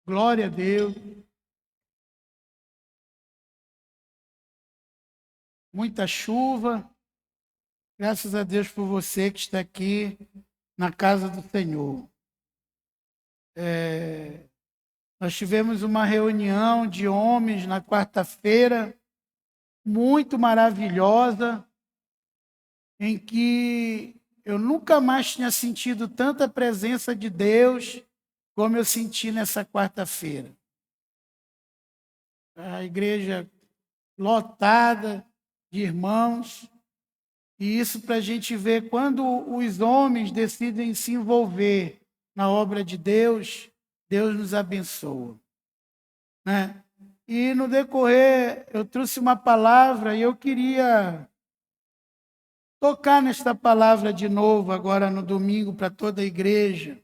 Glória a Deus. Muita chuva. Graças a Deus por você que está aqui na casa do Senhor. Nós tivemos uma reunião de homens na quarta-feira, muito maravilhosa, em que eu nunca mais tinha sentido tanta presença de Deus como eu senti nessa quarta-feira. A igreja lotada de irmãos, e isso para a gente ver quando os homens decidem se envolver na obra de Deus, Deus nos abençoa, né? E no decorrer, eu trouxe uma palavra e eu queria tocar nesta palavra de novo, agora no domingo, para toda a igreja,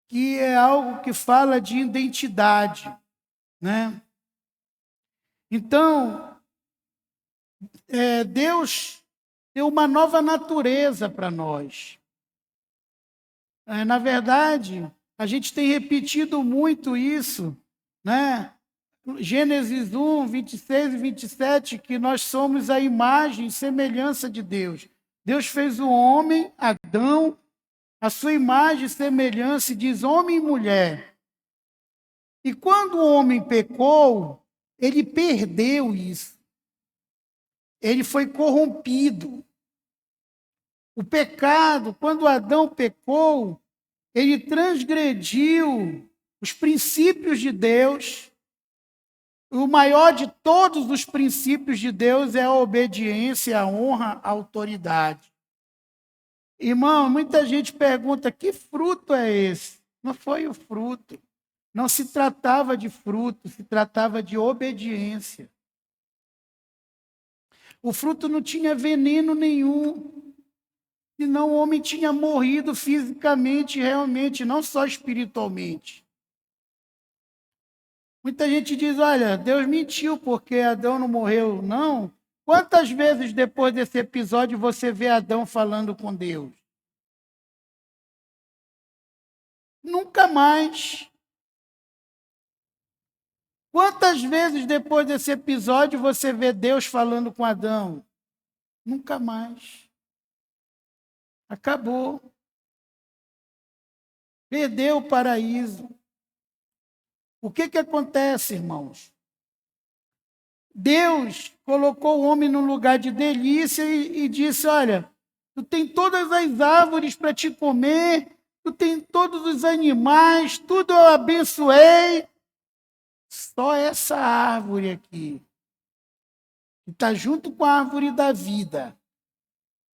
que é algo que fala de identidade, né? Então, Deus deu uma nova natureza para nós. Na verdade, a gente tem repetido muito isso, né? Gênesis 1, 26 e 27, que nós somos a imagem e semelhança de Deus. Deus fez o homem, Adão, a sua imagem e semelhança, e diz homem e mulher. E quando o homem pecou, ele perdeu isso. Ele foi corrompido. O pecado, quando Adão pecou, ele transgrediu os princípios de Deus. O maior de todos os princípios de Deus é a obediência, a honra, a autoridade. Irmão, muita gente pergunta: que fruto é esse? Não foi o fruto. Não se tratava de fruto, se tratava de obediência. O fruto não tinha veneno nenhum, senão o homem tinha morrido fisicamente, realmente, não só espiritualmente. Muita gente diz: olha, Deus mentiu porque Adão não morreu. Não. Quantas vezes depois desse episódio você vê Adão falando com Deus? Nunca mais. Quantas vezes depois desse episódio você vê Deus falando com Adão? Nunca mais. Acabou. Perdeu o paraíso. O que acontece, irmãos? Deus colocou o homem num lugar de delícia e disse: olha, tu tem todas as árvores para te comer, tu tem todos os animais, tudo eu abençoei. Só essa árvore aqui, que está junto com a árvore da vida.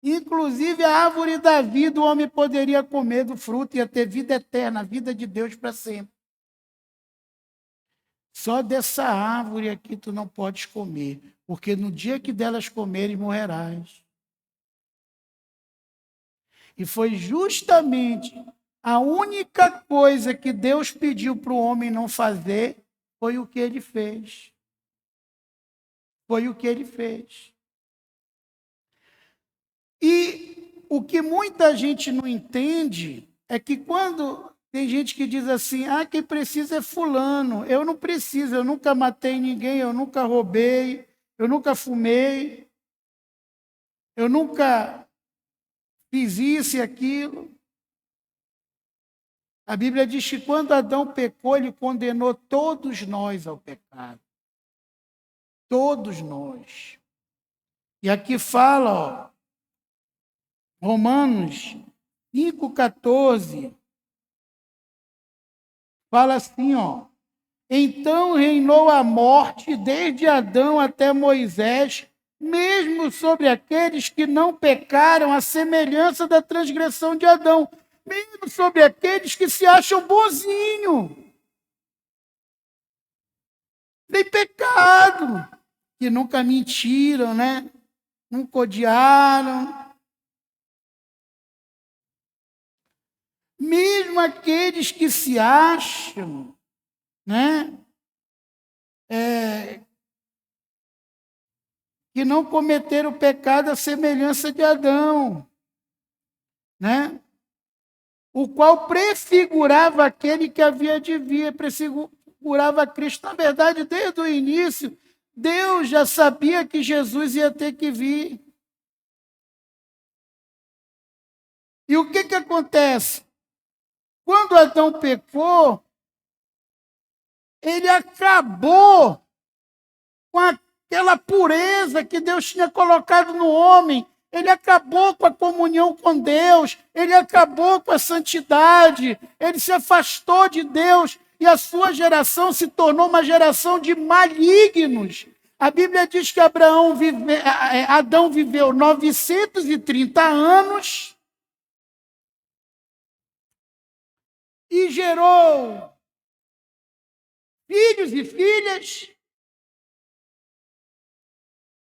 Inclusive, a árvore da vida, o homem poderia comer do fruto, ia ter vida eterna, a vida de Deus para sempre. Só dessa árvore aqui tu não podes comer, porque no dia que delas comeres, morrerás. E foi justamente a única coisa que Deus pediu para o homem não fazer, foi o que ele fez. Foi o que ele fez. E o que muita gente não entende é que quando tem gente que diz assim: ah, quem precisa é fulano. Eu não preciso, eu nunca matei ninguém, eu nunca roubei, eu nunca fumei, eu nunca fiz isso e aquilo. A Bíblia diz que quando Adão pecou, ele condenou todos nós ao pecado. Todos nós. E aqui fala, ó, Romanos 5,14, fala assim, ó: então reinou a morte desde Adão até Moisés, mesmo sobre aqueles que não pecaram, à semelhança da transgressão de Adão, mesmo sobre aqueles que se acham bonzinho, sem pecado, que nunca mentiram, né? Nunca odiaram. Mesmo aqueles que se acham, né? Que não cometeram pecado à semelhança de Adão, né? o qual prefigurava aquele que havia de vir, prefigurava Cristo. Na verdade, desde o início, Deus já sabia que Jesus ia ter que vir. E o que acontece? Quando Adão pecou, ele acabou com aquela pureza que Deus tinha colocado no homem. Ele acabou com a comunhão com Deus, ele acabou com a santidade, ele se afastou de Deus e a sua geração se tornou uma geração de malignos. A Bíblia diz que Adão viveu 930 anos e gerou filhos e filhas,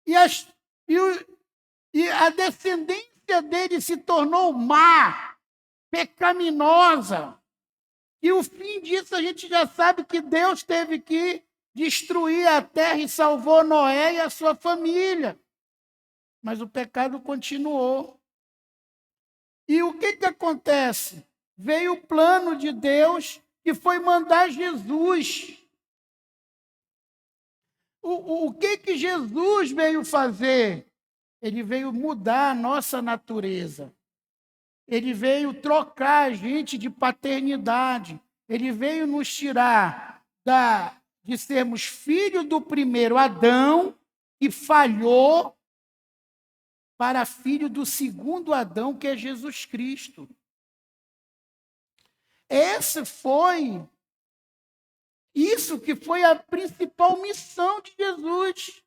e a descendência dele se tornou má, pecaminosa. E o fim disso a gente já sabe que Deus teve que destruir a terra e salvou Noé e a sua família. Mas o pecado continuou. E o que acontece? Veio o plano de Deus, que foi mandar Jesus. O que Jesus veio fazer? Ele veio mudar a nossa natureza. Ele veio trocar a gente de paternidade. Ele veio nos tirar de sermos filhos do primeiro Adão, que falhou, para filho do segundo Adão, que é Jesus Cristo. Isso que foi a principal missão de Jesus.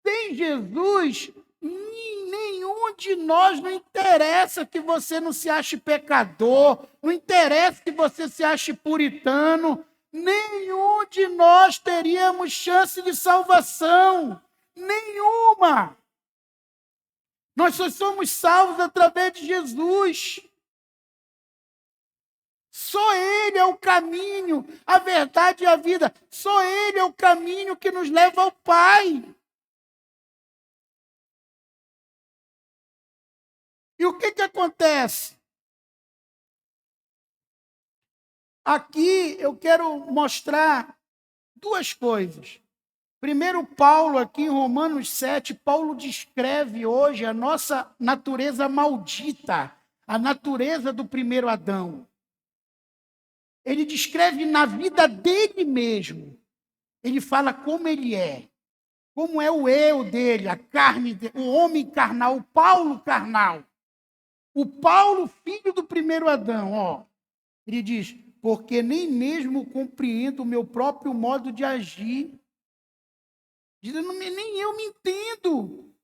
Sem Jesus, nenhum de nós, não interessa que você não se ache pecador, não interessa que você se ache puritano, nenhum de nós teríamos chance de salvação. Nenhuma. Nós só somos salvos através de Jesus. Só Ele é o caminho, a verdade e a vida. Só Ele é o caminho que nos leva ao Pai. E o que acontece? Aqui eu quero mostrar duas coisas. Primeiro, Paulo, aqui em Romanos 7, Paulo descreve hoje a nossa natureza maldita, a natureza do primeiro Adão. Ele descreve na vida dele mesmo. Ele fala como ele é. Como é o eu dele, a carne dele, o homem carnal, o Paulo carnal. O Paulo, filho do primeiro Adão, ó. Ele diz, porque nem mesmo compreendo o meu próprio modo de agir. Nem eu me entendo.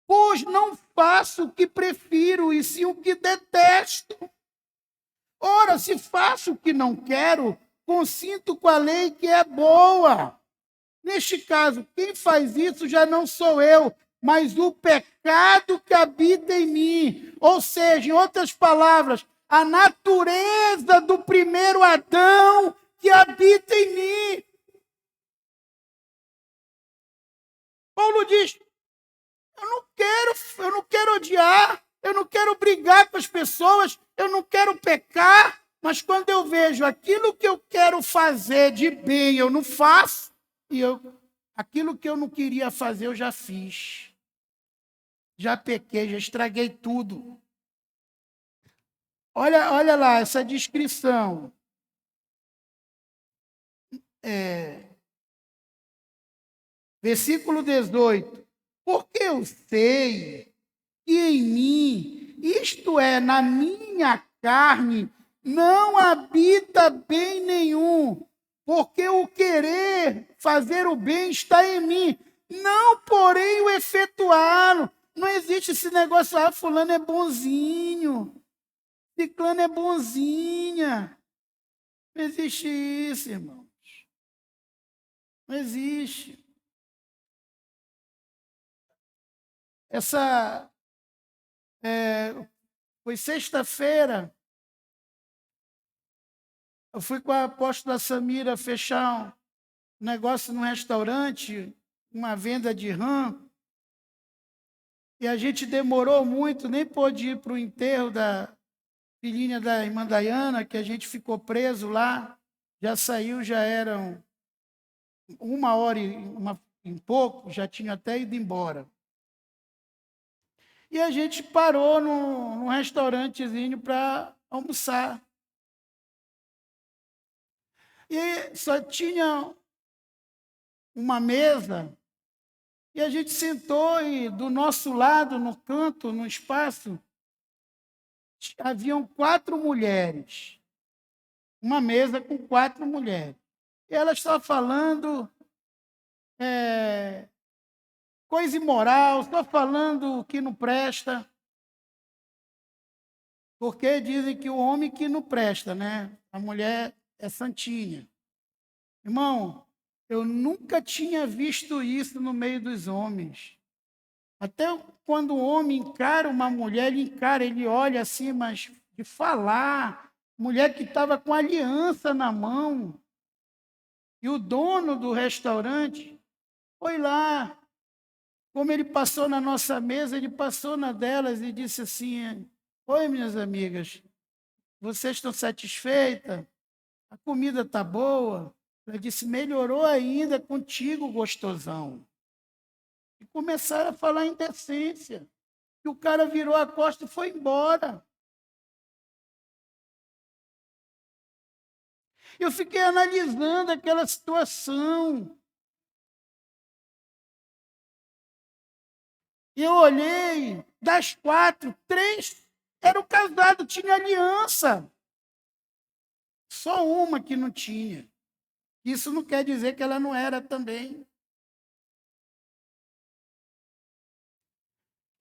Pois não faço o que prefiro, e sim o que detesto. Ora, se faço o que não quero, consinto com a lei que é boa. Neste caso, quem faz isso já não sou eu, mas o pecado que habita em mim. Ou seja, em outras palavras, a natureza do primeiro Adão que habita em mim. Paulo diz, eu não quero odiar, eu não quero brigar com as pessoas, eu não quero pecar, mas quando eu vejo aquilo que eu quero fazer de bem, eu não faço, e aquilo que eu não queria fazer, eu já fiz. Já pequei, já estraguei tudo. Olha lá, essa descrição. Versículo 18. Porque eu sei que em mim, isto é, na minha carne, não habita bem nenhum, porque o querer fazer o bem está em mim, não porém o efetuá-lo. Não existe esse negócio, fulano é bonzinho, ciclano é bonzinha. Não existe isso, irmãos. Não existe. Foi sexta-feira, eu fui com a apóstola Samira fechar um negócio num restaurante, uma venda de rã, e a gente demorou muito, nem pôde ir para o enterro filhinha da irmã Dayana, que a gente ficou preso lá, já saiu, já eram 1 hora em pouco, já tinha até ido embora. E a gente parou num restaurantezinho para almoçar. E só tinha uma mesa, e a gente sentou e do nosso lado, no canto, no espaço, haviam 4 mulheres. Uma mesa com 4 mulheres. E elas estavam falando coisa imoral, só falando o que não presta. Porque dizem que o homem que não presta, né? A mulher é santinha. Irmão, eu nunca tinha visto isso no meio dos homens. Até quando o homem encara uma mulher, ele olha assim, mas de falar, mulher que estava com aliança na mão. E o dono do restaurante foi lá. Como ele passou na nossa mesa, ele passou na delas e disse assim: oi, minhas amigas, vocês estão satisfeitas? A comida está boa? Ela disse: melhorou ainda contigo, gostosão. E começaram a falar em decência. E o cara virou a costa e foi embora. Eu fiquei analisando aquela situação. E eu olhei, das 4, 3 eram casados, tinha aliança. Só uma que não tinha. Isso não quer dizer que ela não era também.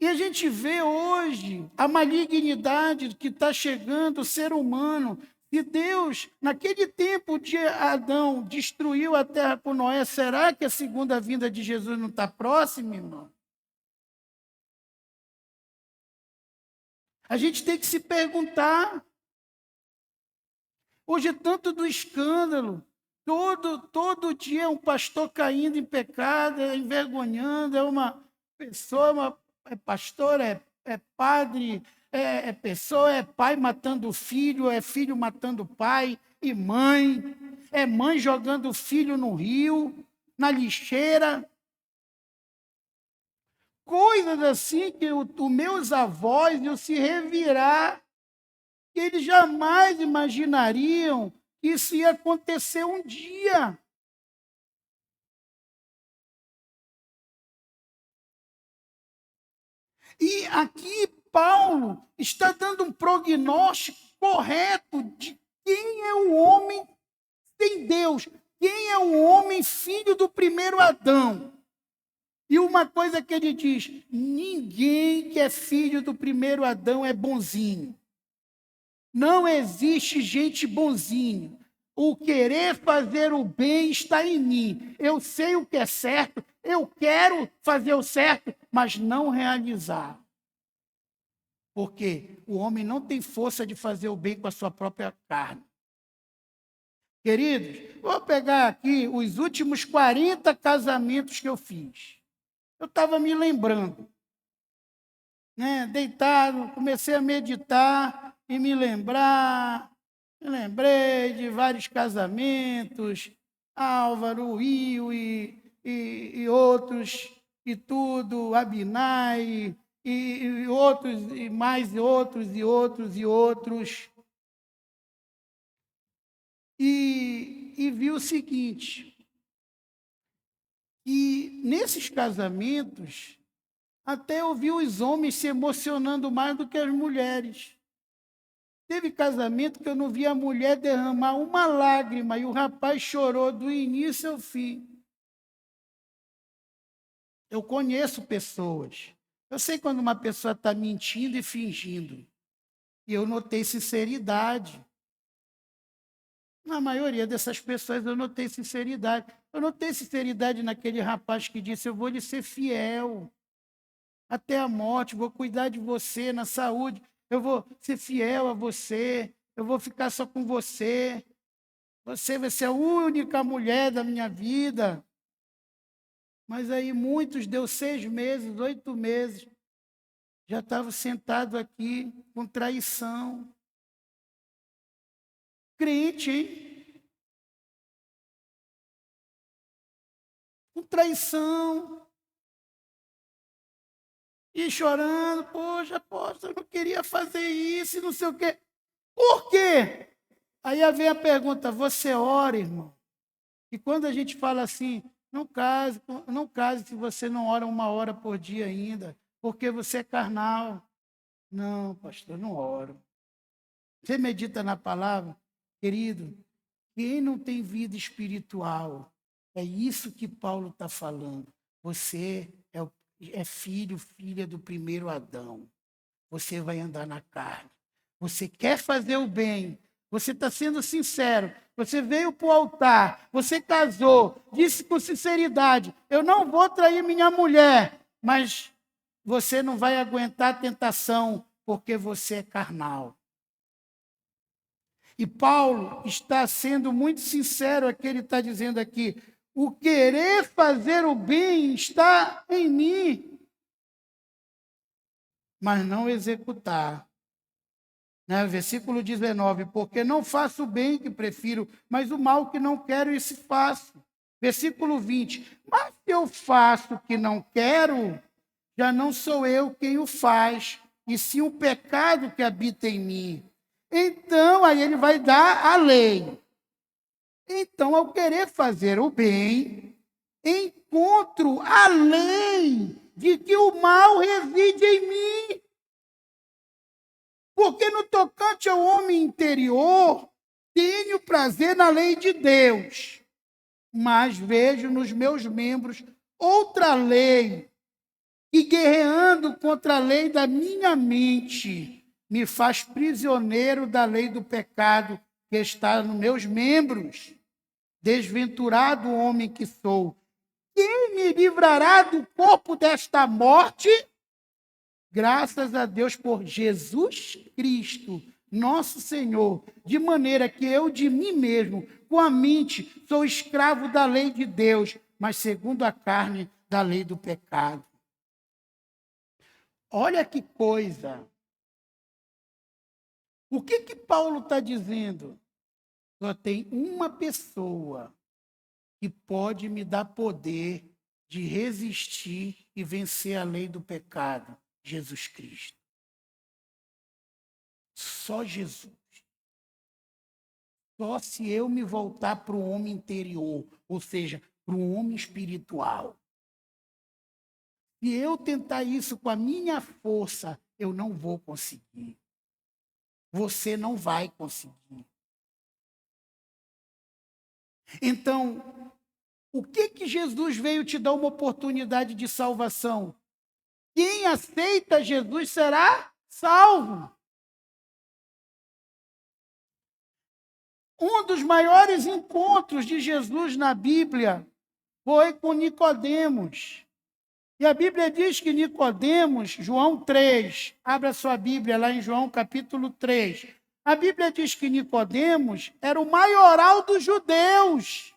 E a gente vê hoje a malignidade que está chegando o ser humano. E Deus, naquele tempo de Adão, destruiu a terra com Noé, será que a segunda vinda de Jesus não está próxima, irmão? A gente tem que se perguntar. Hoje é tanto do escândalo. Todo dia um pastor caindo em pecado, envergonhando, é uma pessoa, é pastor, é padre, é pessoa, é pai matando filho, é filho matando pai e mãe, é mãe jogando filho no rio, na lixeira. Coisas assim que os meus avós iam se revirar, que eles jamais imaginariam que isso ia acontecer um dia. E aqui Paulo está dando um prognóstico correto de quem é o homem sem Deus, quem é o homem filho do primeiro Adão. E uma coisa que ele diz: ninguém que é filho do primeiro Adão é bonzinho. Não existe gente bonzinho. O querer fazer o bem está em mim. Eu sei o que é certo, eu quero fazer o certo, mas não realizar. Porque o homem não tem força de fazer o bem com a sua própria carne. Queridos, vou pegar aqui os últimos 40 casamentos que eu fiz. Eu estava me lembrando, né? Deitado, comecei a meditar e me lembrar. Me lembrei de vários casamentos, Álvaro, Will e outros, e tudo, Abinai, e outros, e mais outros, e outros, e outros. E vi o seguinte, e nesses casamentos, até eu vi os homens se emocionando mais do que as mulheres. Teve casamento que eu não vi a mulher derramar uma lágrima e o rapaz chorou do início ao fim. Eu conheço pessoas. Eu sei quando uma pessoa está mentindo e fingindo. E eu notei sinceridade. Na maioria dessas pessoas eu notei sinceridade. Eu notei sinceridade naquele rapaz que disse: eu vou lhe ser fiel até a morte, vou cuidar de você na saúde, eu vou ser fiel a você, eu vou ficar só com você. Você vai ser a única mulher da minha vida. Mas aí muitos, deu 6 meses, 8 meses, já estavam sentados aqui com traição. crente, hein? Com traição. E chorando, poxa, apóstolo, eu não queria fazer isso e não sei o quê. Por quê? Aí vem a pergunta, você ora, irmão? E quando a gente fala assim, não case se você não ora 1 hora por dia ainda, porque você é carnal. Não, pastor, não oro. Você medita na palavra? Querido, quem não tem vida espiritual, é isso que Paulo está falando. Você é filho, filha do primeiro Adão. Você vai andar na carne. Você quer fazer o bem. Você está sendo sincero. Você veio para o altar. Você casou. Disse com sinceridade: eu não vou trair minha mulher. Mas você não vai aguentar a tentação, porque você é carnal. E Paulo está sendo muito sincero aqui, ele está dizendo aqui, o querer fazer o bem está em mim, mas não executar. Né? Versículo 19, porque não faço o bem que prefiro, mas o mal que não quero, esse faço. Versículo 20, mas se eu faço o que não quero, já não sou eu quem o faz, e sim o pecado que habita em mim. Então, aí ele vai dar a lei. Então, ao querer fazer o bem, encontro a lei de que o mal reside em mim. Porque no tocante ao homem interior, tenho prazer na lei de Deus, mas vejo nos meus membros outra lei, que guerreando contra a lei da minha mente, me faz prisioneiro da lei do pecado que está nos meus membros. Desventurado homem que sou, quem me livrará do corpo desta morte? Graças a Deus por Jesus Cristo, nosso Senhor, de maneira que eu de mim mesmo, com a mente, sou escravo da lei de Deus, mas segundo a carne, da lei do pecado. Olha que coisa. O que Paulo está dizendo? Só tem uma pessoa que pode me dar poder de resistir e vencer a lei do pecado. Jesus Cristo. Só Jesus. Só se eu me voltar para o homem interior, ou seja, para o homem espiritual. Se eu tentar isso com a minha força, eu não vou conseguir. Você não vai conseguir. Então, o que Jesus veio te dar uma oportunidade de salvação? Quem aceita Jesus será salvo. Um dos maiores encontros de Jesus na Bíblia foi com Nicodemos. E a Bíblia diz que Nicodemos, João 3, abra sua Bíblia lá em João capítulo 3. A Bíblia diz que Nicodemos era o maioral dos judeus.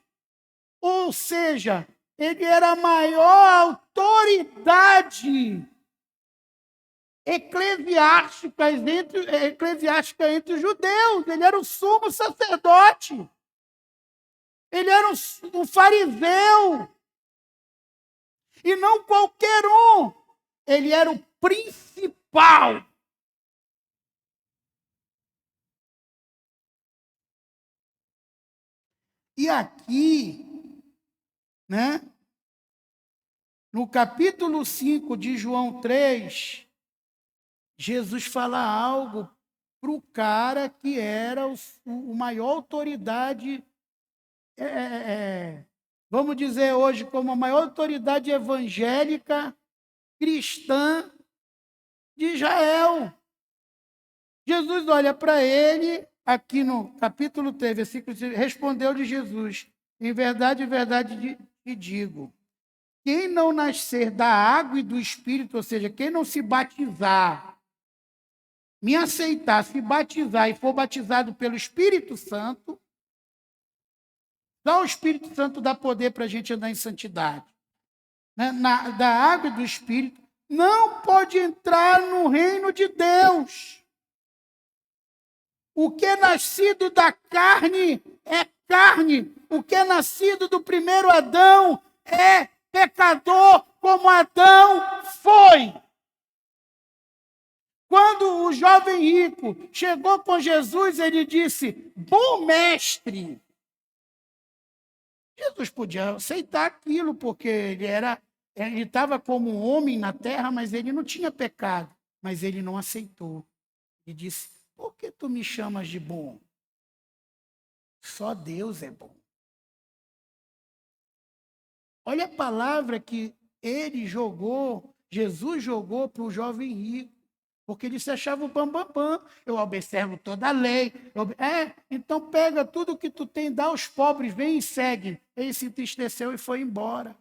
Ou seja, ele era a maior autoridade eclesiástica entre os judeus. Ele era o sumo sacerdote. Ele era um fariseu. E não qualquer um. Ele era o principal. E aqui, né, no capítulo 5 de João 3, Jesus fala algo para o cara que era o maior autoridade, vamos dizer hoje, como a maior autoridade evangélica cristã de Israel. Jesus olha para ele, aqui no capítulo 3, versículo 3, respondeu-lhe Jesus, em verdade te digo, quem não nascer da água e do Espírito, ou seja, quem não se batizar, me aceitar, se batizar e for batizado pelo Espírito Santo, só o Espírito Santo dá poder para a gente andar em santidade. Né? Da água e do Espírito, não pode entrar no reino de Deus. O que é nascido da carne é carne. O que é nascido do primeiro Adão é pecador, como Adão foi. Quando o jovem rico chegou com Jesus, ele disse: bom mestre. Jesus podia aceitar aquilo, porque ele estava como um homem na terra, mas ele não tinha pecado. Mas ele não aceitou. E disse: por que tu me chamas de bom? Só Deus é bom. Olha a palavra que Jesus jogou para o jovem rico. Porque ele se achava o bambambam. Eu observo toda a lei. Então pega tudo que tu tem, dá aos pobres, vem e segue. Ele se entristeceu e foi embora.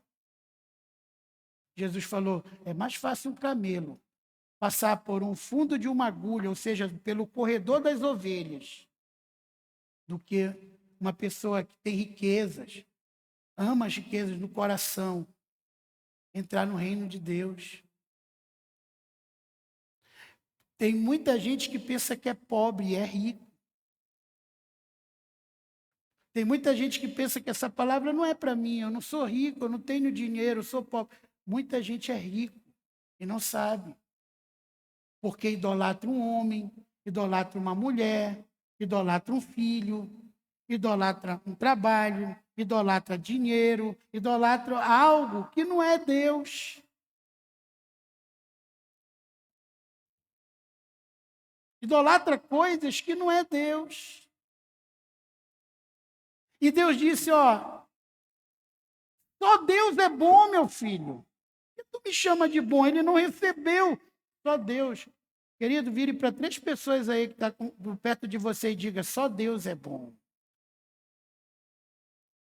Jesus falou: é mais fácil um camelo passar por um fundo de uma agulha, ou seja, pelo corredor das ovelhas, do que uma pessoa que tem riquezas, ama as riquezas no coração, entrar no reino de Deus. Tem muita gente que pensa que é pobre e é rico. Tem muita gente que pensa que essa palavra não é para mim, eu não sou rico, eu não tenho dinheiro, eu sou pobre. Muita gente é rico e não sabe. Porque idolatra um homem, idolatra uma mulher, idolatra um filho, idolatra um trabalho, idolatra dinheiro, idolatra algo que não é Deus. Idolatra coisas que não é Deus. E Deus disse: ó, só Deus é bom, meu filho. Por que tu me chama de bom? Ele não recebeu. Só Deus. Querido, vire para 3 pessoas aí que estão perto de você e diga: só Deus é bom.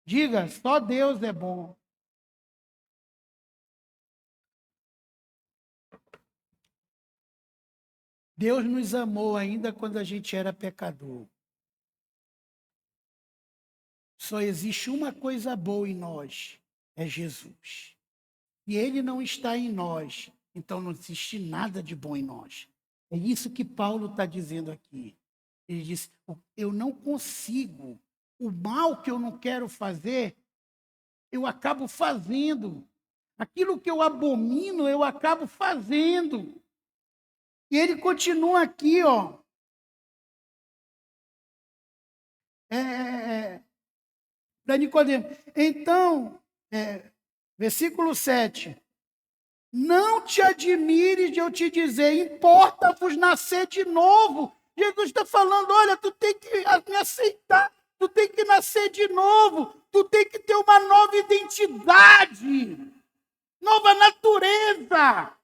Diga: só Deus é bom. Deus nos amou ainda quando a gente era pecador. Só existe uma coisa boa em nós, é Jesus. E Ele não está em nós, então não existe nada de bom em nós. É isso que Paulo está dizendo aqui. Ele diz: eu não consigo, o mal que eu não quero fazer, eu acabo fazendo. Aquilo que eu abomino, eu acabo fazendo. E ele continua aqui, ó. Para Nicodemo. Então, versículo 7. Não te admires de eu te dizer, importa-vos nascer de novo. Jesus está falando: olha, tu tem que me aceitar, tu tem que nascer de novo, tu tem que ter uma nova identidade, nova natureza.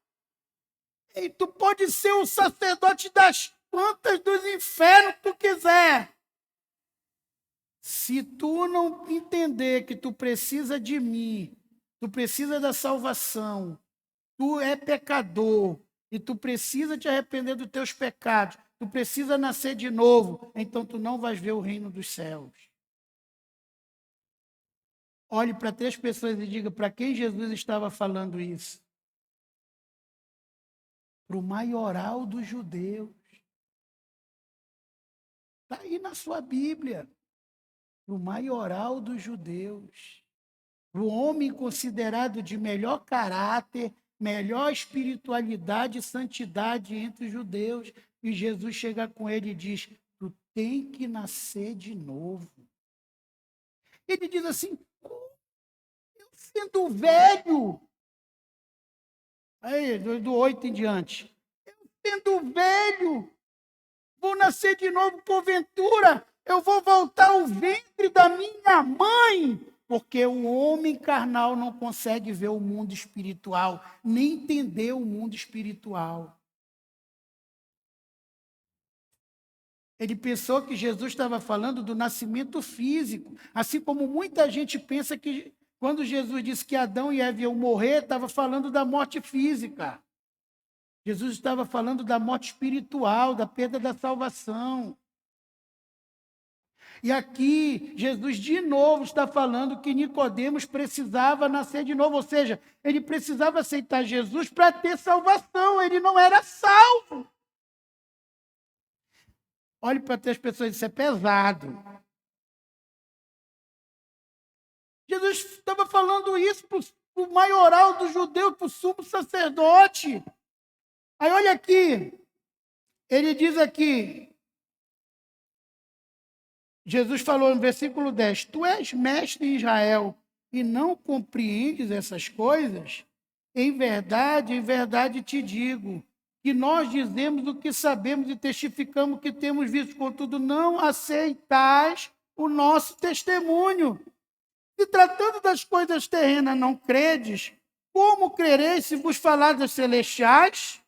E tu pode ser o sacerdote das quantas dos infernos tu quiser. Se tu não entender que tu precisa de mim, tu precisa da salvação, tu é pecador e tu precisa te arrepender dos teus pecados, tu precisa nascer de novo, então tu não vais ver o reino dos céus. Olhe para 3 pessoas e diga: para quem Jesus estava falando isso? Para o maioral dos judeus. Está aí na sua Bíblia. Para o maioral dos judeus. Para o homem considerado de melhor caráter, melhor espiritualidade e santidade entre os judeus. E Jesus chega com ele e diz: tu tem que nascer de novo. Ele diz assim: eu sendo velho. Aí, do 8 em diante. Eu sendo velho, vou nascer de novo, porventura. Eu vou voltar ao ventre da minha mãe. Porque o homem carnal não consegue ver o mundo espiritual, nem entender o mundo espiritual. Ele pensou que Jesus estava falando do nascimento físico, assim como muita gente pensa que quando Jesus disse que Adão e Eva iam morrer, estava falando da morte física. Jesus estava falando da morte espiritual, da perda da salvação. E aqui, Jesus de novo está falando que Nicodemos precisava nascer de novo, ou seja, ele precisava aceitar Jesus para ter salvação, ele não era salvo. Olhe para três pessoas, isso é pesado. Jesus estava falando isso para o maioral do judeu, para o sumo sacerdote. Aí olha aqui, ele diz aqui, Jesus falou no versículo 10, tu és mestre em Israel e não compreendes essas coisas? Em verdade te digo, que nós dizemos o que sabemos e testificamos o que temos visto, contudo não aceitais o nosso testemunho. Se tratando das coisas terrenas não credes, como crereis se vos falar das celestiais?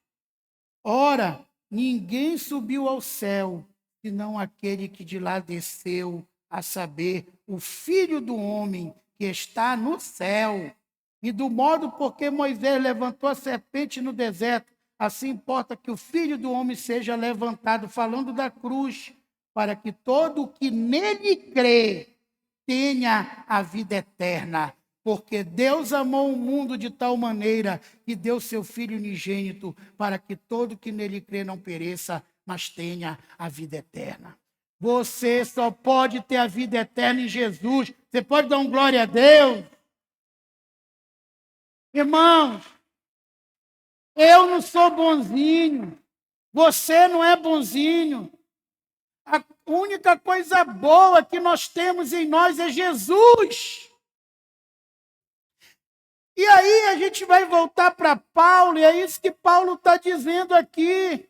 Ora, ninguém subiu ao céu, senão aquele que de lá desceu, a saber, o Filho do Homem que está no céu. E do modo porque Moisés levantou a serpente no deserto, assim importa que o Filho do Homem seja levantado, falando da cruz, para que todo o que nele crê tenha a vida eterna. Porque Deus amou o mundo de tal maneira que deu seu Filho unigênito para que todo que nele crê não pereça, mas tenha a vida eterna. Você só pode ter a vida eterna em Jesus. Você pode dar um glória a Deus? Irmãos, eu não sou bonzinho. Você não é bonzinho. A única coisa boa que nós temos em nós é Jesus. E aí a gente vai voltar para Paulo, e é isso que Paulo está dizendo aqui.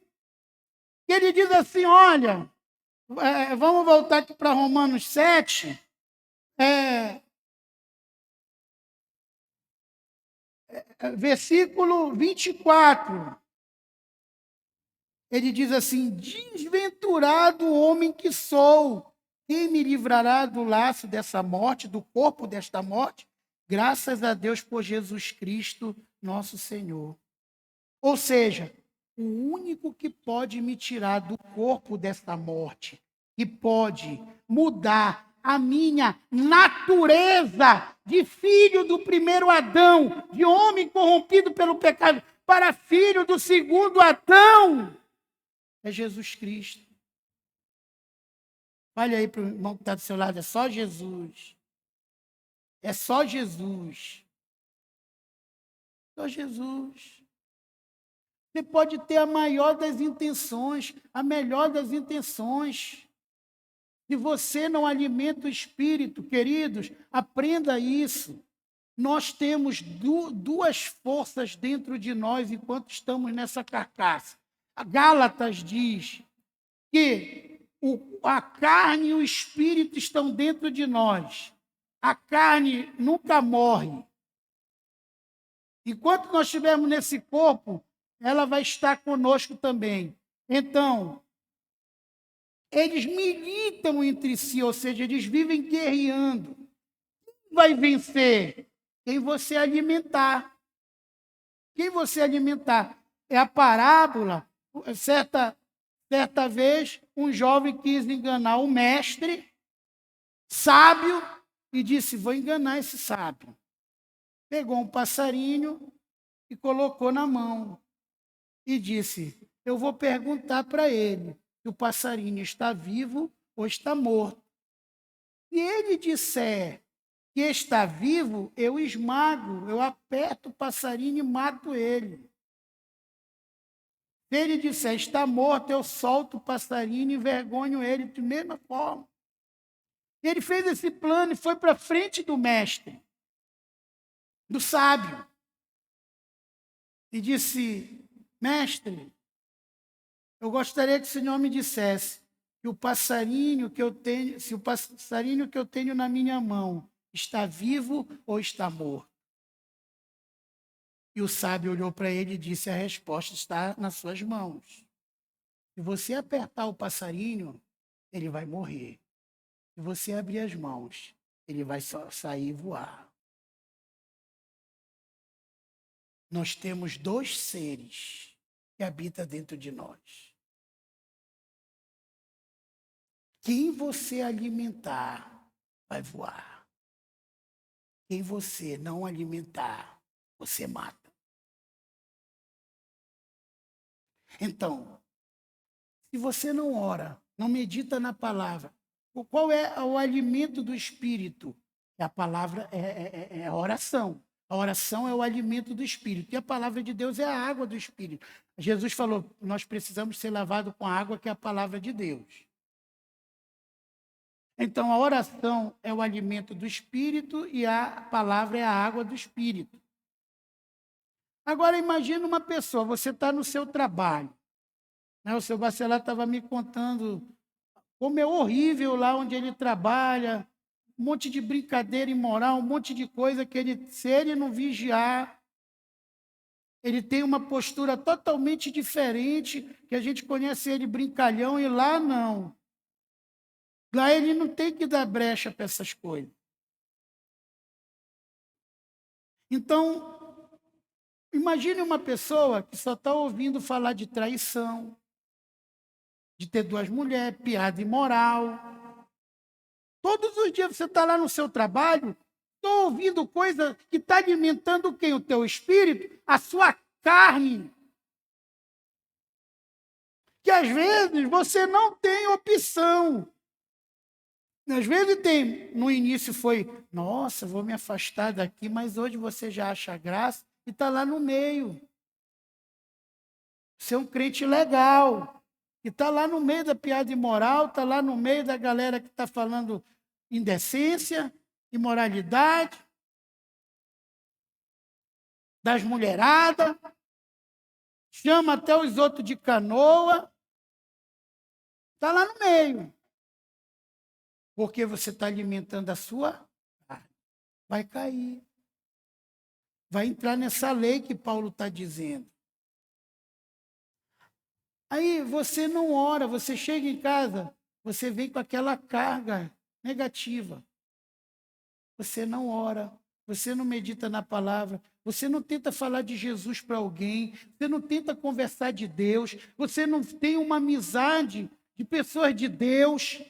Ele diz assim, olha, vamos voltar aqui para Romanos 7, versículo 24. Ele diz assim, desventurado homem que sou, quem me livrará do laço dessa morte, do corpo desta morte? Graças a Deus por Jesus Cristo, nosso Senhor. Ou seja, o único que pode me tirar do corpo desta morte, que pode mudar a minha natureza de filho do primeiro Adão, de homem corrompido pelo pecado, para filho do segundo Adão, é Jesus Cristo. Olha aí para o irmão que está do seu lado, é só Jesus. É só Jesus. Só Jesus. Você pode ter a maior das intenções, a melhor das intenções. Se você não alimenta o espírito, queridos, aprenda isso. Nós temos duas forças dentro de nós enquanto estamos nessa carcaça. A Gálatas diz que a carne e o espírito estão dentro de nós. A carne nunca morre. Enquanto nós estivermos nesse corpo, ela vai estar conosco também. Então, eles militam entre si, ou seja, eles vivem guerreando. Quem vai vencer? Quem você alimentar. Quem você alimentar. É a parábola. Certa vez, um jovem quis enganar o mestre, sábio, e disse, vou enganar esse sábio. Pegou um passarinho e colocou na mão. E disse, eu vou perguntar para ele se o passarinho está vivo ou está morto. Se ele disser que está vivo, eu esmago, eu aperto o passarinho e mato ele. Se ele disser está morto, eu solto o passarinho e envergonho ele de mesma forma. Ele fez esse plano e foi para frente do mestre, do sábio, e disse, mestre, eu gostaria que o senhor me dissesse que o passarinho que eu tenho, se o passarinho que eu tenho na minha mão está vivo ou está morto. E o sábio olhou para ele e disse, a resposta está nas suas mãos. Se você apertar o passarinho, ele vai morrer. Se você abrir as mãos, ele vai só sair e voar. Nós temos dois seres que habitam dentro de nós. Quem você alimentar, vai voar. Quem você não alimentar, você mata. Então, se você não ora não medita na palavra. Qual é o alimento do espírito? A palavra é a oração. A oração é o alimento do espírito. E a palavra de Deus é a água do espírito. Jesus falou, nós precisamos ser lavados com a água que é a palavra de Deus. Então, a oração é o alimento do espírito e a palavra é a água do espírito. Agora, imagine uma pessoa, você está no seu trabalho. Né? O seu Bacelar estava me contando como é horrível lá onde ele trabalha, um monte de brincadeira imoral, um monte de coisa que ele, se ele não vigiar, ele tem uma postura totalmente diferente, que a gente conhece ele brincalhão e lá não. Lá ele não tem que dar brecha para essas coisas. Então, imagine uma pessoa que só está ouvindo falar de traição, de ter duas mulheres, piada imoral. Todos os dias você está lá no seu trabalho, estou ouvindo coisa que está alimentando quem? O teu espírito, a sua carne. Que às vezes você não tem opção. Às vezes tem, no início foi, nossa, vou me afastar daqui, mas hoje você já acha graça e está lá no meio. Você é um crente legal, e está lá no meio da piada imoral, está lá no meio da galera que está falando indecência, imoralidade, das mulheradas, chama até os outros de canoa, está lá no meio. Porque você está alimentando a sua carne. Vai cair. Vai entrar nessa lei que Paulo está dizendo. Aí você não ora, você chega em casa, você vem com aquela carga negativa. Você não ora, você não medita na palavra, você não tenta falar de Jesus para alguém, você não tenta conversar de Deus, você não tem uma amizade de pessoas de Deus.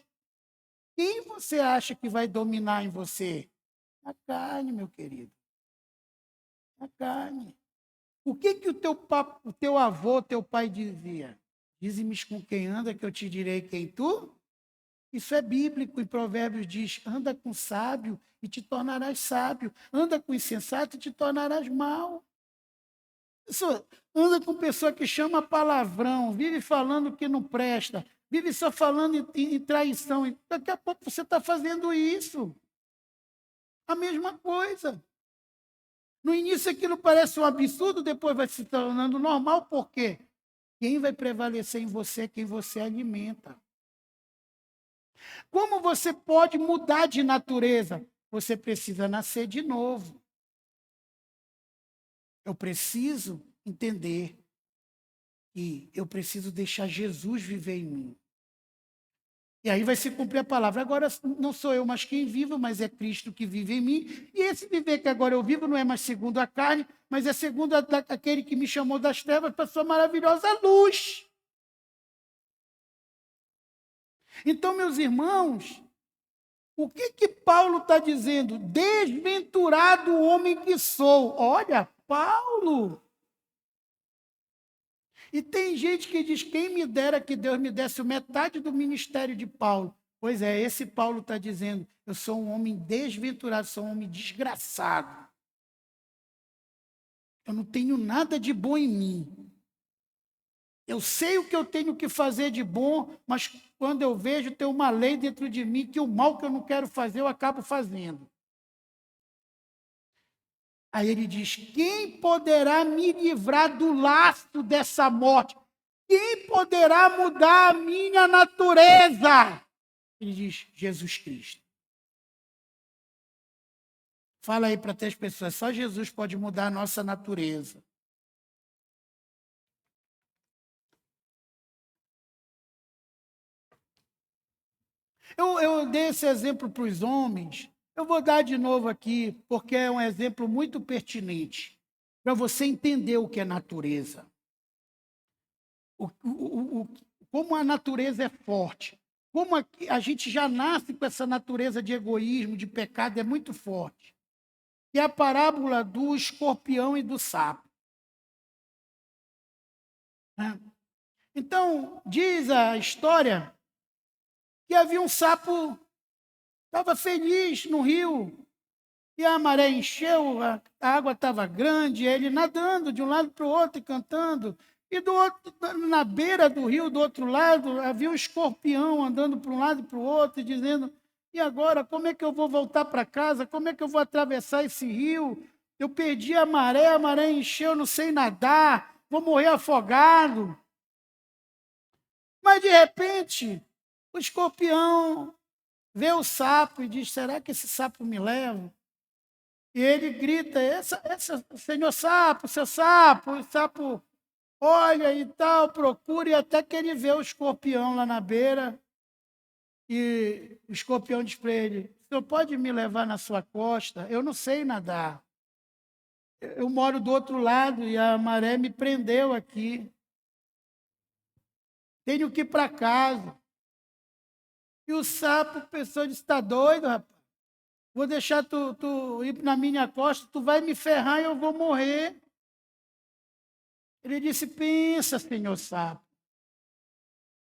Quem você acha que vai dominar em você? A carne, meu querido. A carne. O que o teu avô, teu pai dizia? Dize-me com quem anda, que eu te direi quem tu. Isso é bíblico, em Provérbios diz, anda com sábio e te tornarás sábio. Anda com insensato e te tornarás mau. Anda com pessoa que chama palavrão, vive falando que não presta, vive só falando em traição. E daqui a pouco você está fazendo isso. A mesma coisa. No início aquilo parece um absurdo, depois vai se tornando normal, por quê? Quem vai prevalecer em você é quem você alimenta. Como você pode mudar de natureza? Você precisa nascer de novo. Eu preciso entender que eu preciso deixar Jesus viver em mim. E aí vai se cumprir a palavra. Agora não sou eu mais quem vivo, mas é Cristo que vive em mim. E esse viver que agora eu vivo não é mais segundo a carne, mas é segundo aquele que me chamou das trevas para a sua maravilhosa luz. Então, meus irmãos, o que Paulo está dizendo? Desventurado homem que sou. Olha, Paulo. E tem gente que diz, quem me dera que Deus me desse metade do ministério de Paulo. Pois é, esse Paulo está dizendo, eu sou um homem desventurado, sou um homem desgraçado. Eu não tenho nada de bom em mim. Eu sei o que eu tenho que fazer de bom, mas quando eu vejo, tem uma lei dentro de mim que o mal que eu não quero fazer, eu acabo fazendo. Aí ele diz, quem poderá me livrar do laço dessa morte? Quem poderá mudar a minha natureza? Ele diz, Jesus Cristo. Fala aí para as pessoas, só Jesus pode mudar a nossa natureza. Eu dei esse exemplo para os homens, eu vou dar de novo aqui, porque é um exemplo muito pertinente, para você entender o que é natureza. Como a natureza é forte, como a gente já nasce com essa natureza de egoísmo, de pecado, é muito forte. E a parábola do escorpião e do sapo. Então, diz a história que havia um sapo, estava feliz no rio, e a maré encheu, a água estava grande, ele nadando de um lado para o outro e cantando. E do outro, na beira do rio, do outro lado, havia um escorpião andando para um lado e para o outro, e dizendo: e agora, como é que eu vou voltar para casa? Como é que eu vou atravessar esse rio? Eu perdi a maré encheu, não sei nadar, vou morrer afogado. Mas, de repente, o escorpião vê o sapo e diz: será que esse sapo me leva? E ele grita: senhor sapo, seu sapo, o sapo olha e tal, procura, e até que ele vê o escorpião lá na beira, e o escorpião diz para ele: o senhor pode me levar na sua costa? Eu não sei nadar. Eu moro do outro lado e a maré me prendeu aqui. Tenho que ir para casa. E o sapo pensou: está doido, rapaz? Vou deixar tu ir na minha costa, tu vai me ferrar e eu vou morrer. Ele disse: pensa, senhor sapo,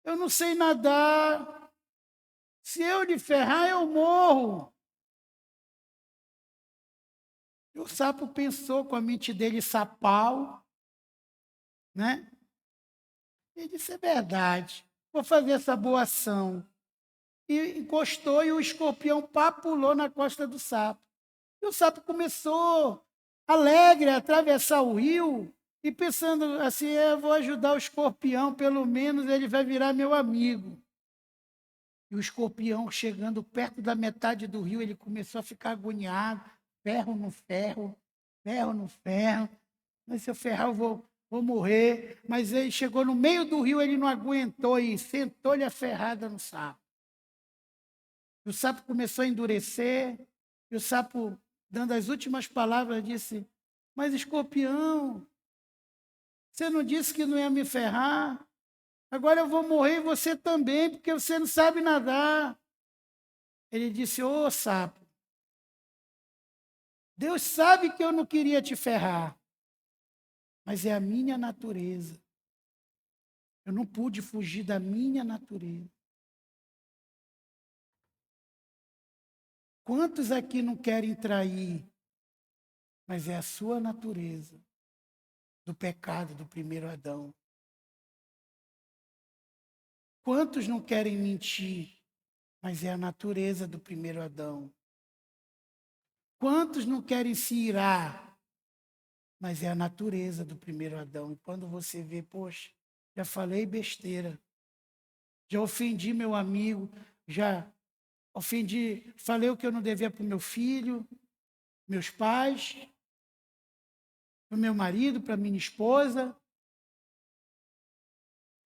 eu não sei nadar. Se eu lhe ferrar, eu morro. E o sapo pensou com a mente dele sapal, né? E disse: é verdade, vou fazer essa boa ação. E encostou e o escorpião pulou na costa do sapo. E o sapo começou, alegre, a atravessar o rio e pensando assim: eu vou ajudar o escorpião, pelo menos ele vai virar meu amigo. E o escorpião, chegando perto da metade do rio, ele começou a ficar agoniado: ferro no ferro, ferro no ferro. Mas se eu ferrar, eu vou morrer. Mas ele chegou no meio do rio, ele não aguentou e sentou-lhe a ferrada no sapo. O sapo começou a endurecer, e o sapo, dando as últimas palavras, disse: mas escorpião, você não disse que não ia me ferrar? Agora eu vou morrer e você também, porque você não sabe nadar. Ele disse: ô sapo, Deus sabe que eu não queria te ferrar, mas é a minha natureza. Eu não pude fugir da minha natureza. Quantos aqui não querem trair, mas é a sua natureza, do pecado do primeiro Adão? Quantos não querem mentir, mas é a natureza do primeiro Adão? Quantos não querem se irar, mas é a natureza do primeiro Adão? E quando você vê: poxa, já falei besteira, já ofendi meu amigo, já ofendi, falei o que eu não devia para o meu filho, meus pais, para o meu marido, para a minha esposa.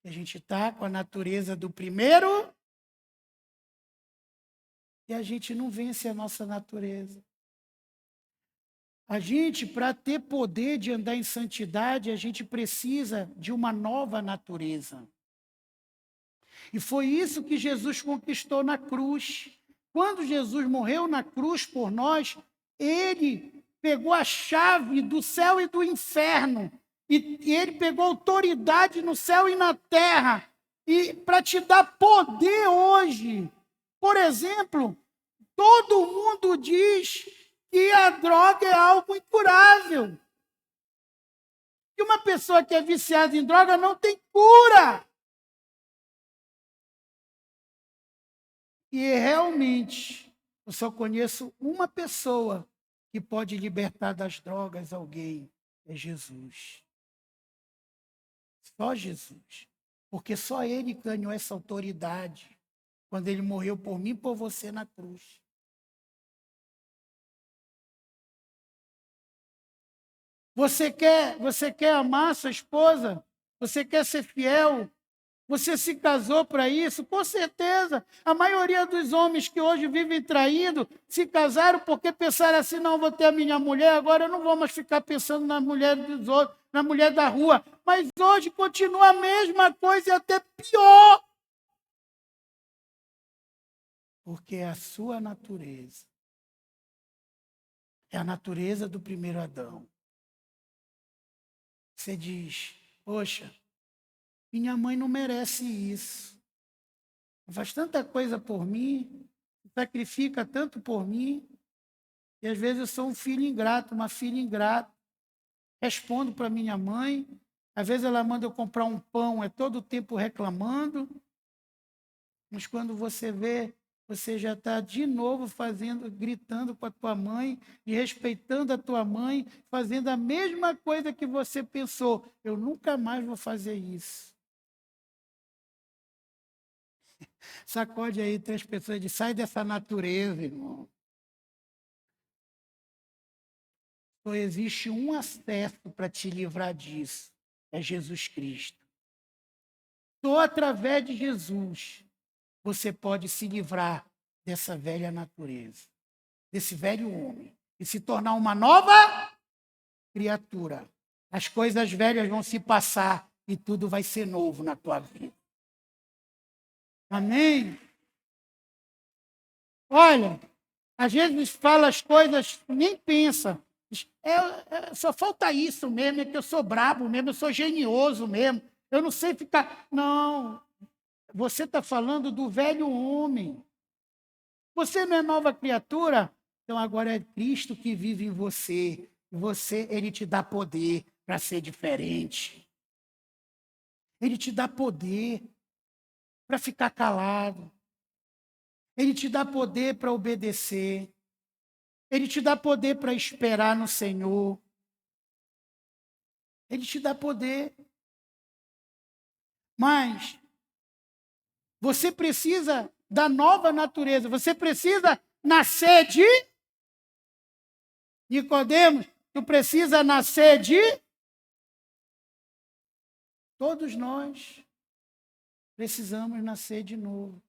A gente está com a natureza do primeiro e a gente não vence a nossa natureza. A gente, para ter poder de andar em santidade, a gente precisa de uma nova natureza. E foi isso que Jesus conquistou na cruz. Quando Jesus morreu na cruz por nós, ele pegou a chave do céu e do inferno. E ele pegou autoridade no céu e na terra. E para te dar poder hoje. Por exemplo, todo mundo diz que a droga é algo incurável. Que uma pessoa que é viciada em droga não tem cura. E realmente, eu só conheço uma pessoa que pode libertar das drogas alguém: é Jesus. Só Jesus. Porque só ele ganhou essa autoridade quando ele morreu por mim e por você na cruz. Você quer amar sua esposa? Você quer ser fiel? Você se casou para isso? Com certeza. A maioria dos homens que hoje vivem traídos se casaram porque pensaram assim: não, vou ter a minha mulher, agora eu não vou mais ficar pensando na mulher dos outros, na mulher da rua. Mas hoje continua a mesma coisa e até pior. Porque é a sua natureza. É a natureza do primeiro Adão. Você diz: poxa, minha mãe não merece isso. faz tanta coisa por mim, sacrifica tanto por mim, e às vezes eu sou um filho ingrato, uma filha ingrata. Respondo para minha mãe, às vezes ela manda eu comprar um pão, é todo o tempo reclamando, mas quando você vê, você já está de novo fazendo, gritando com a tua mãe, e respeitando a tua mãe, fazendo a mesma coisa que você pensou. Eu nunca mais vou fazer isso. Sacode aí 3 pessoas e diz, sai dessa natureza, irmão. Só existe um acesso para te livrar disso, é Jesus Cristo. Só através de Jesus você pode se livrar dessa velha natureza, desse velho homem, e se tornar uma nova criatura. As coisas velhas vão se passar e tudo vai ser novo na tua vida. Amém? Olha, às vezes fala as coisas, nem pensa. Só falta isso mesmo, é que eu sou brabo mesmo, eu sou genioso mesmo. Eu não sei ficar... Não, você está falando do velho homem. Você não é nova criatura? Então agora é Cristo que vive em você. Ele te dá poder para ser diferente. Ele te dá poder para ficar calado. Ele te dá poder para obedecer. Ele te dá poder para esperar no Senhor. Ele te dá poder. Mas você precisa da nova natureza. Você precisa nascer de... Nicodemos, tu precisa nascer de... Todos nós precisamos nascer de novo.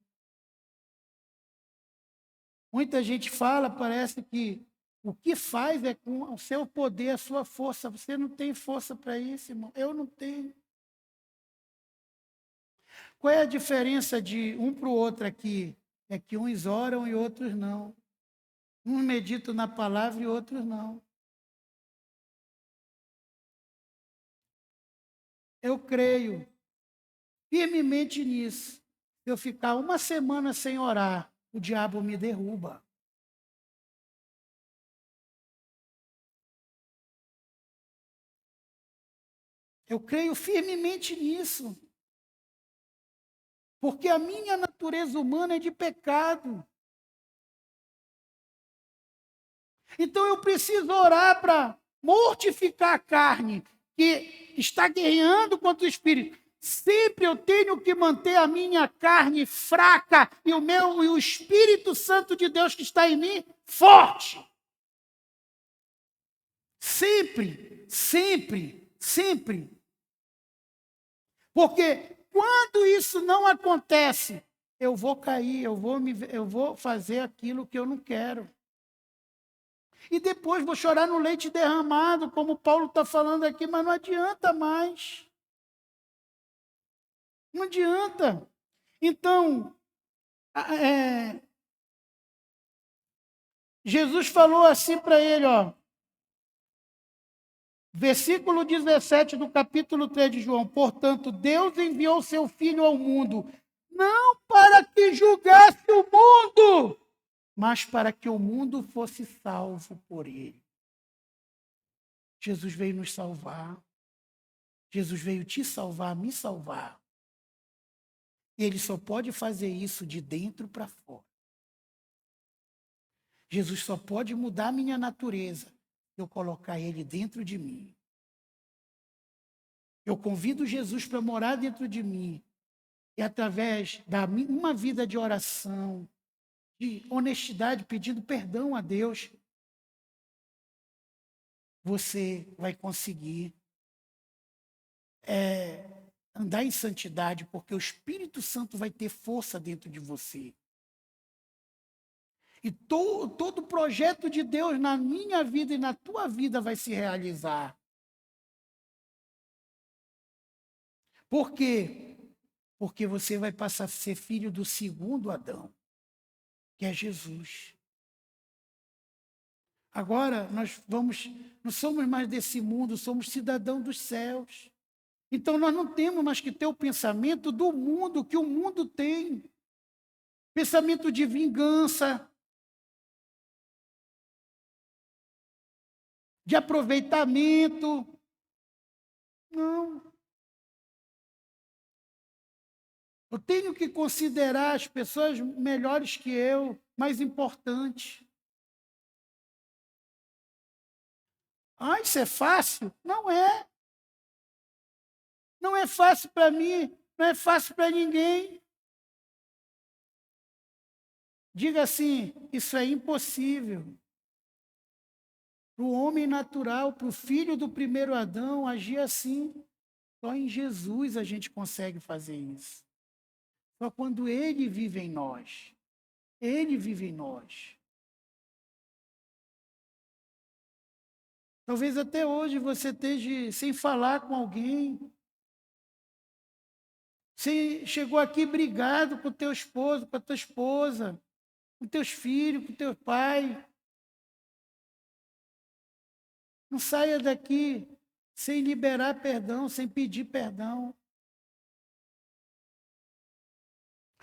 Muita gente fala, parece que o que faz é com o seu poder, a sua força. Você não tem força para isso, irmão. Eu não tenho. Qual é a diferença de um para o outro aqui? É que uns oram e outros não. Uns meditam na palavra e outros não. Eu creio firmemente nisso. Se eu ficar uma semana sem orar, o diabo me derruba. Eu creio firmemente nisso. Porque a minha natureza humana é de pecado. Então eu preciso orar para mortificar a carne, que está guerreando contra o espírito. Sempre eu tenho que manter a minha carne fraca e o Espírito Santo de Deus que está em mim forte. Sempre, sempre, sempre. Porque quando isso não acontece, eu vou cair, eu vou fazer aquilo que eu não quero. E depois vou chorar no leite derramado, como Paulo está falando aqui, mas não adianta mais. Não adianta. Então, Jesus falou assim para ele, ó, versículo 17 do capítulo 3 de João. Portanto, Deus enviou seu Filho ao mundo, não para que julgasse o mundo, mas para que o mundo fosse salvo por ele. Jesus veio nos salvar. Jesus veio te salvar, me salvar. E ele só pode fazer isso de dentro para fora. Jesus só pode mudar a minha natureza se eu colocar ele dentro de mim. Eu convido Jesus para morar dentro de mim. E através da uma vida de oração, de honestidade, pedindo perdão a Deus, você vai conseguir andar em santidade, porque o Espírito Santo vai ter força dentro de você. E todo projeto de Deus na minha vida e na tua vida vai se realizar. Por quê? Porque você vai passar a ser filho do segundo Adão, que é Jesus. Agora, não somos mais desse mundo, somos cidadãos dos céus. Então, nós não temos mais que ter o pensamento do mundo, que o mundo tem. pensamento de vingança, de aproveitamento. Não. Eu tenho que considerar as pessoas melhores que eu, mais importantes. Ah, isso é fácil? Não é. Não é fácil para mim, não é fácil para ninguém. Diga assim, isso é impossível. Para o homem natural, para o filho do primeiro Adão, agir assim. Só em Jesus a gente consegue fazer isso. Só quando Ele vive em nós. Ele vive em nós. Talvez até hoje você esteja sem falar com alguém. Você chegou aqui brigado com o teu esposo, com a tua esposa, com teus filhos, com teu pai. Não saia daqui sem liberar perdão, sem pedir perdão.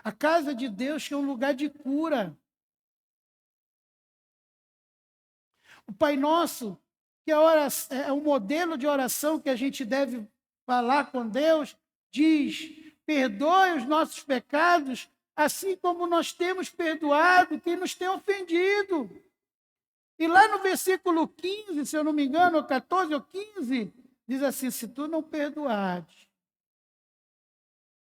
A casa de Deus é um lugar de cura. O Pai Nosso, que é um modelo de oração que a gente deve falar com Deus, diz: perdoe os nossos pecados, assim como nós temos perdoado quem nos tem ofendido. E lá no versículo 15, se eu não me engano, ou 14 ou 15, diz assim: se tu não perdoares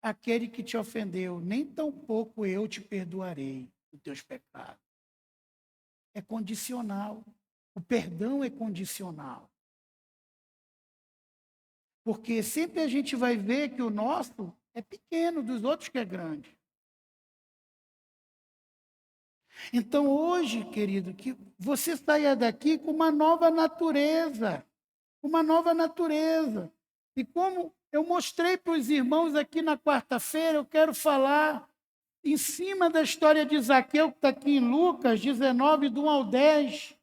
aquele que te ofendeu, nem tampouco eu te perdoarei os teus pecados. É condicional. O perdão é condicional. Porque sempre a gente vai ver que o nosso é pequeno, dos outros que é grande. Então hoje, querido, que você saia daqui com uma nova natureza. Uma nova natureza. E como eu mostrei para os irmãos aqui na quarta-feira, eu quero falar em cima da história de Zaqueu, que está aqui em Lucas 19, do 1 ao 10.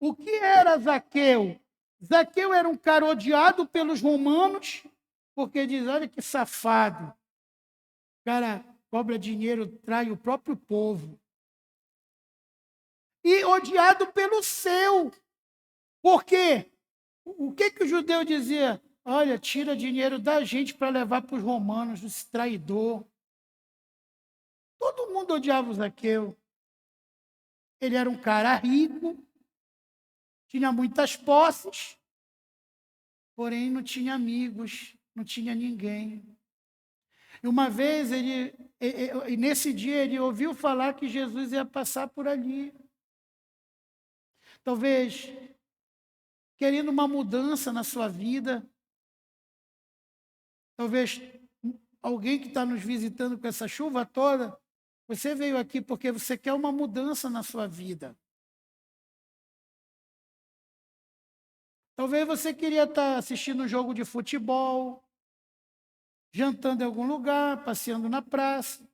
O que era Zaqueu? Zaqueu era um cara odiado pelos romanos, porque diz: olha que safado. O cara cobra dinheiro, trai o próprio povo. E odiado pelo seu. Por quê? O que o judeu dizia? Olha, tira dinheiro da gente para levar para os romanos, esse traidor. Todo mundo odiava o Zaqueu. Ele era um cara rico, tinha muitas posses, porém não tinha amigos, não tinha ninguém. E uma vez, nesse dia, ele ouviu falar que Jesus ia passar por ali. Talvez querendo uma mudança na sua vida. Talvez alguém que está nos visitando com essa chuva toda, você veio aqui porque você quer uma mudança na sua vida. Talvez você queria estar assistindo um jogo de futebol, jantando em algum lugar, passeando na praça.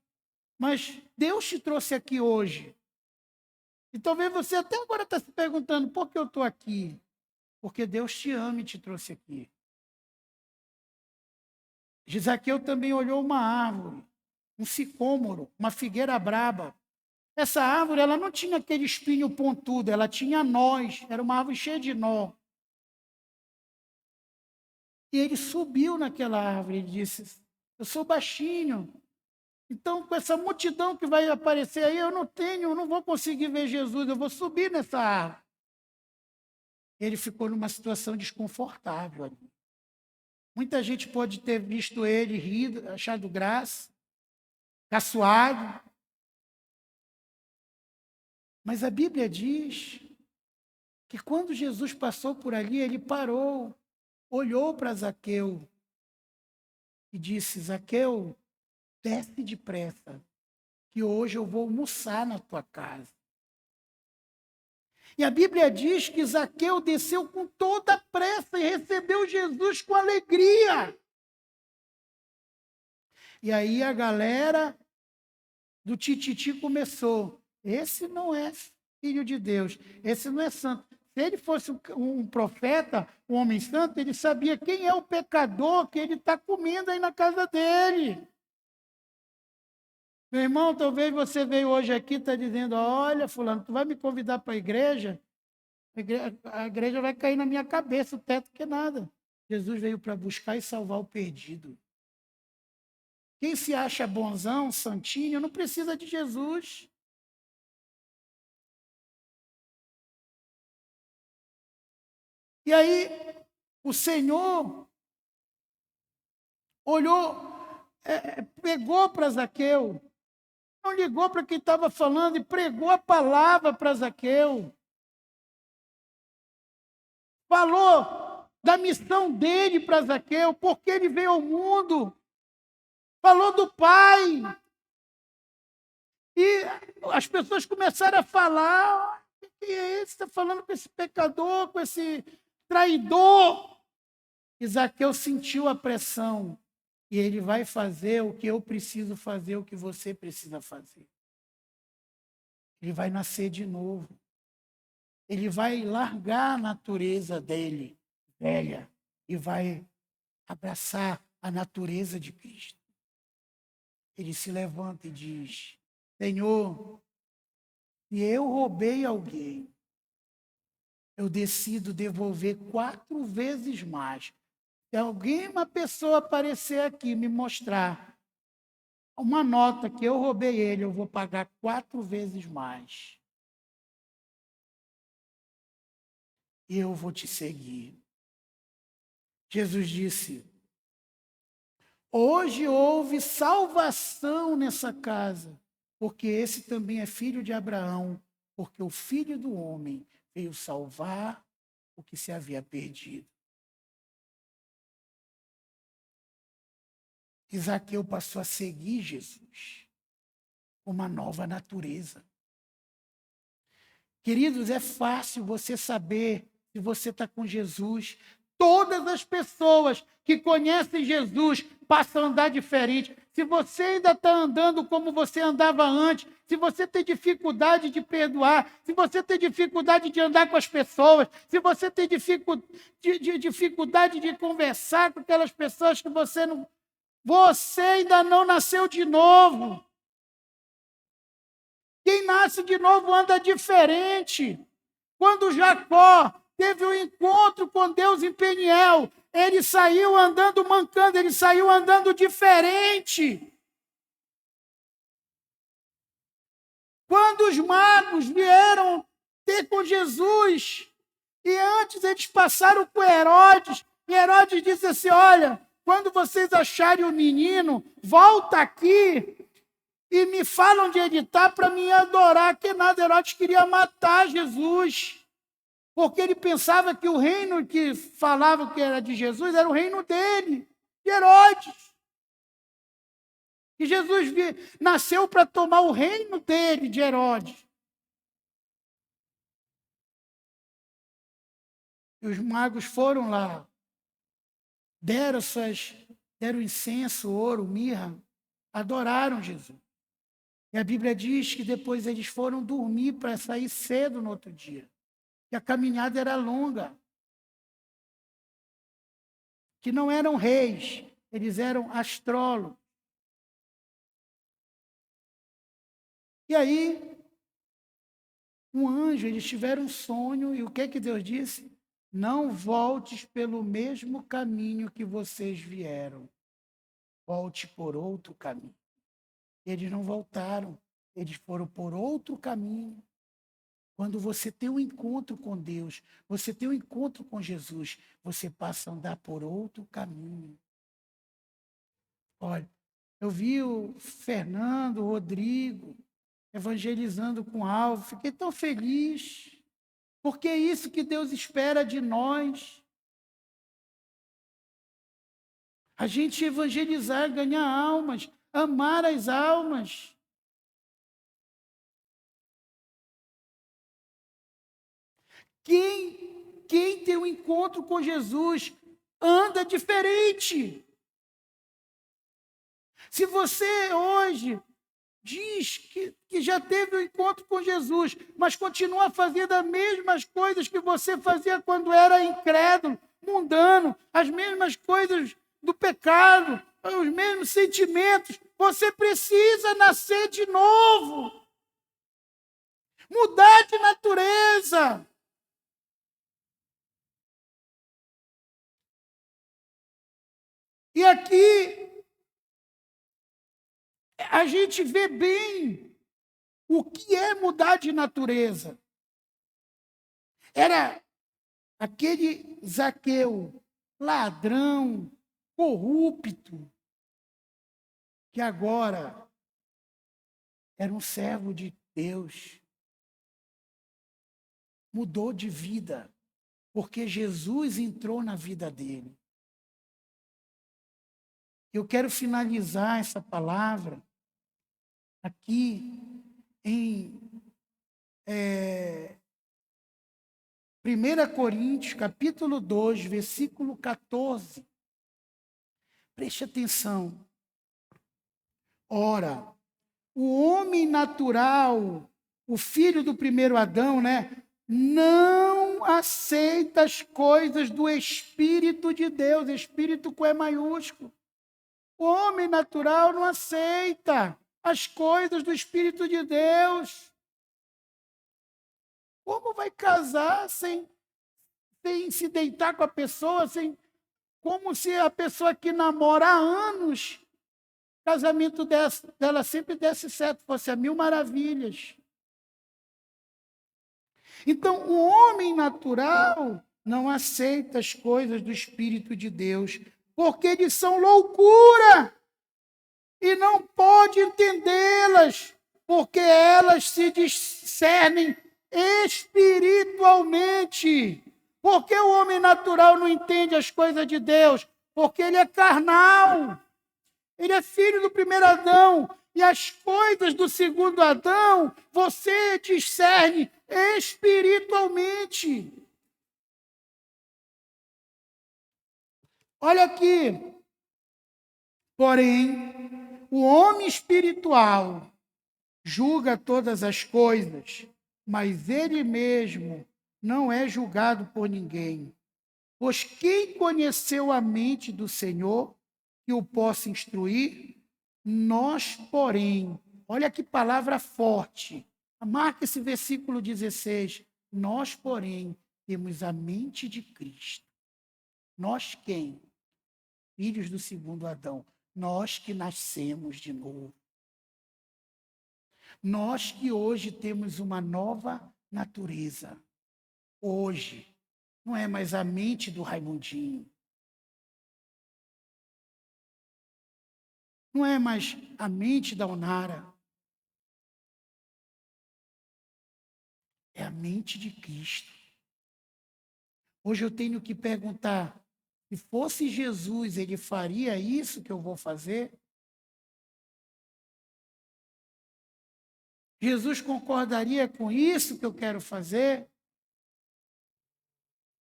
Mas Deus te trouxe aqui hoje. E talvez você até agora está se perguntando: por que eu estou aqui? Porque Deus te ama e te trouxe aqui. Zaqueu também olhou uma árvore, um sicômoro, uma figueira braba. Essa árvore, ela não tinha aquele espinho pontudo, ela tinha nós, era uma árvore cheia de nó. E ele subiu naquela árvore e disse: eu sou baixinho, então com essa multidão que vai aparecer aí, eu não vou conseguir ver Jesus, eu vou subir nessa árvore. Ele ficou numa situação desconfortável ali. Muita gente pode ter visto ele rido, achado graça, caçoado. Mas a Bíblia diz que quando Jesus passou por ali, ele parou, olhou para Zaqueu e disse: Zaqueu, desce depressa, que hoje eu vou almoçar na tua casa. E a Bíblia diz que Zaqueu desceu com toda a pressa e recebeu Jesus com alegria. E aí a galera do tititi começou: esse não é filho de Deus, esse não é santo. Se ele fosse um profeta, um homem santo, ele sabia quem é o pecador que ele está comendo aí na casa dele. Meu irmão, talvez você veio hoje aqui e está dizendo, olha, fulano, tu vai me convidar para a igreja? A igreja vai cair na minha cabeça, o teto que nada. Jesus veio para buscar e salvar o perdido. Quem se acha bonzão, santinho, não precisa de Jesus. E aí, o Senhor olhou, pegou para Zaqueu, não ligou para quem estava falando e pregou a palavra para Zaqueu. Falou da missão dele para Zaqueu, porque ele veio ao mundo. Falou do Pai. E as pessoas começaram a falar, o que é esse? Está falando com esse pecador, com esse traidor. E Zaqueu sentiu a pressão. E ele vai fazer o que eu preciso fazer, o que você precisa fazer. Ele vai nascer de novo. Ele vai largar a natureza dele, velha, e vai abraçar a natureza de Cristo. Ele se levanta e diz, Senhor, se eu roubei alguém, eu decido devolver 4 vezes mais. Se uma pessoa aparecer aqui e me mostrar uma nota que eu roubei ele, eu vou pagar 4 vezes mais. E eu vou te seguir. Jesus disse, hoje houve salvação nessa casa, porque esse também é filho de Abraão, porque o Filho do Homem veio salvar o que se havia perdido. Zaqueu passou a seguir Jesus, uma nova natureza. Queridos, é fácil você saber se você está com Jesus. Todas as pessoas que conhecem Jesus passam a andar diferente. Se você ainda está andando como você andava antes, se você tem dificuldade de perdoar, se você tem dificuldade de andar com as pessoas, se você tem dificuldade de conversar com aquelas pessoas que você não... Você ainda não nasceu de novo. Quem nasce de novo anda diferente. Quando Jacó teve um encontro com Deus em Peniel, ele saiu andando mancando, ele saiu andando diferente. Quando os magos vieram ter com Jesus, e antes eles passaram com Herodes, e Herodes disse assim, olha, quando vocês acharem o menino, volta aqui e me falam onde ele está para me adorar. Que nada, Herodes queria matar Jesus, porque ele pensava que o reino que falava que era de Jesus era o reino dele, de Herodes. E Jesus nasceu para tomar o reino dele, de Herodes. E os magos foram lá, deram incenso, ouro, mirra, adoraram Jesus. E a Bíblia diz que depois eles foram dormir para sair cedo no outro dia. Que a caminhada era longa. Que não eram reis, eles eram astrólogos. E aí, um anjo, eles tiveram um sonho, e o que Deus disse? Não voltes pelo mesmo caminho que vocês vieram. Volte por outro caminho. Eles não voltaram, eles foram por outro caminho. Quando você tem um encontro com Deus, você tem um encontro com Jesus, você passa a andar por outro caminho. Olha, eu vi o Fernando, o Rodrigo, evangelizando com Alvo, fiquei tão feliz. Porque é isso que Deus espera de nós. A gente evangelizar, ganhar almas, amar as almas. Quem tem um encontro com Jesus anda diferente. Se você hoje diz que já teve um encontro com Jesus, mas continua fazendo as mesmas coisas que você fazia quando era incrédulo, mundano, as mesmas coisas do pecado, os mesmos sentimentos, você precisa nascer de novo. Mudar de natureza. E aqui a gente vê bem o que é mudar de natureza. Era aquele Zaqueu, ladrão, corrupto, que agora era um servo de Deus. Mudou de vida, porque Jesus entrou na vida dele. Eu quero finalizar essa palavra aqui em 1 Coríntios, capítulo 2, versículo 14. Preste atenção. Ora, o homem natural, o filho do primeiro Adão, não aceita as coisas do Espírito de Deus, Espírito com E maiúsculo. O homem natural não aceita as coisas do Espírito de Deus. Como vai casar sem se deitar com a pessoa, como se a pessoa que namora há anos, o casamento dela sempre desse certo, fosse a 1000 maravilhas. Então, o homem natural não aceita as coisas do Espírito de Deus, porque eles são loucura e não pode entendê-las, porque elas se discernem espiritualmente. Por que o homem natural não entende as coisas de Deus? Porque ele é carnal. Ele é filho do primeiro Adão. E as coisas do segundo Adão, você discerne espiritualmente. Olha aqui. Porém, o homem espiritual julga todas as coisas, mas ele mesmo não é julgado por ninguém. Pois quem conheceu a mente do Senhor que o possa instruir? Nós, porém, olha que palavra forte. Marca esse versículo 16. Nós, porém, temos a mente de Cristo. Nós quem? Filhos do segundo Adão. Nós que nascemos de novo. Nós que hoje temos uma nova natureza. Hoje, não é mais a mente do Raimundinho. Não é mais a mente da Onara. É a mente de Cristo. Hoje eu tenho que perguntar, se fosse Jesus, ele faria isso que eu vou fazer? Jesus concordaria com isso que eu quero fazer?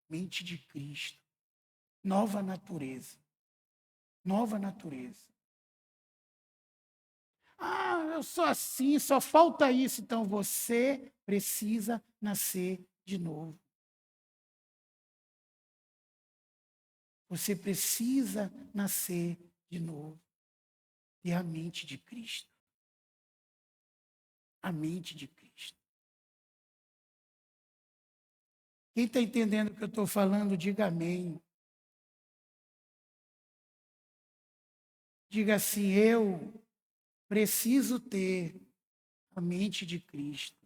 Mente de Cristo. Nova natureza. Nova natureza. Ah, eu sou assim, só falta isso. Então você precisa nascer de novo. Você precisa nascer de novo. Ter a mente de Cristo. A mente de Cristo. Quem está entendendo o que eu estou falando, diga amém. Diga assim, eu preciso ter a mente de Cristo.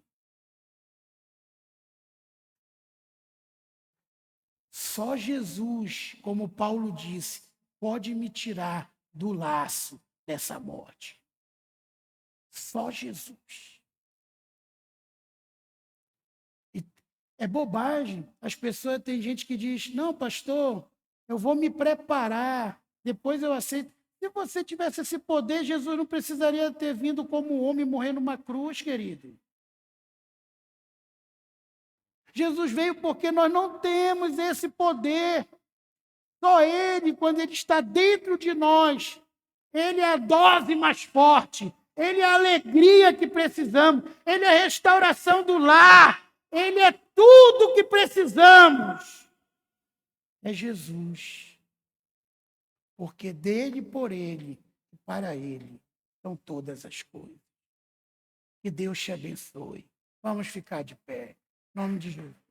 Só Jesus, como Paulo disse, pode me tirar do laço dessa morte. Só Jesus. E é bobagem. As pessoas, tem gente que diz, não, pastor, eu vou me preparar, depois eu aceito. Se você tivesse esse poder, Jesus não precisaria ter vindo como homem morrer numa cruz, querido. Jesus veio porque nós não temos esse poder. Só Ele, quando Ele está dentro de nós, Ele é a dose mais forte, Ele é a alegria que precisamos, Ele é a restauração do lar, Ele é tudo o que precisamos. É Jesus. Porque dele, por Ele e para Ele são todas as coisas. Que Deus te abençoe. Vamos ficar de pé. Em nome de Jesus.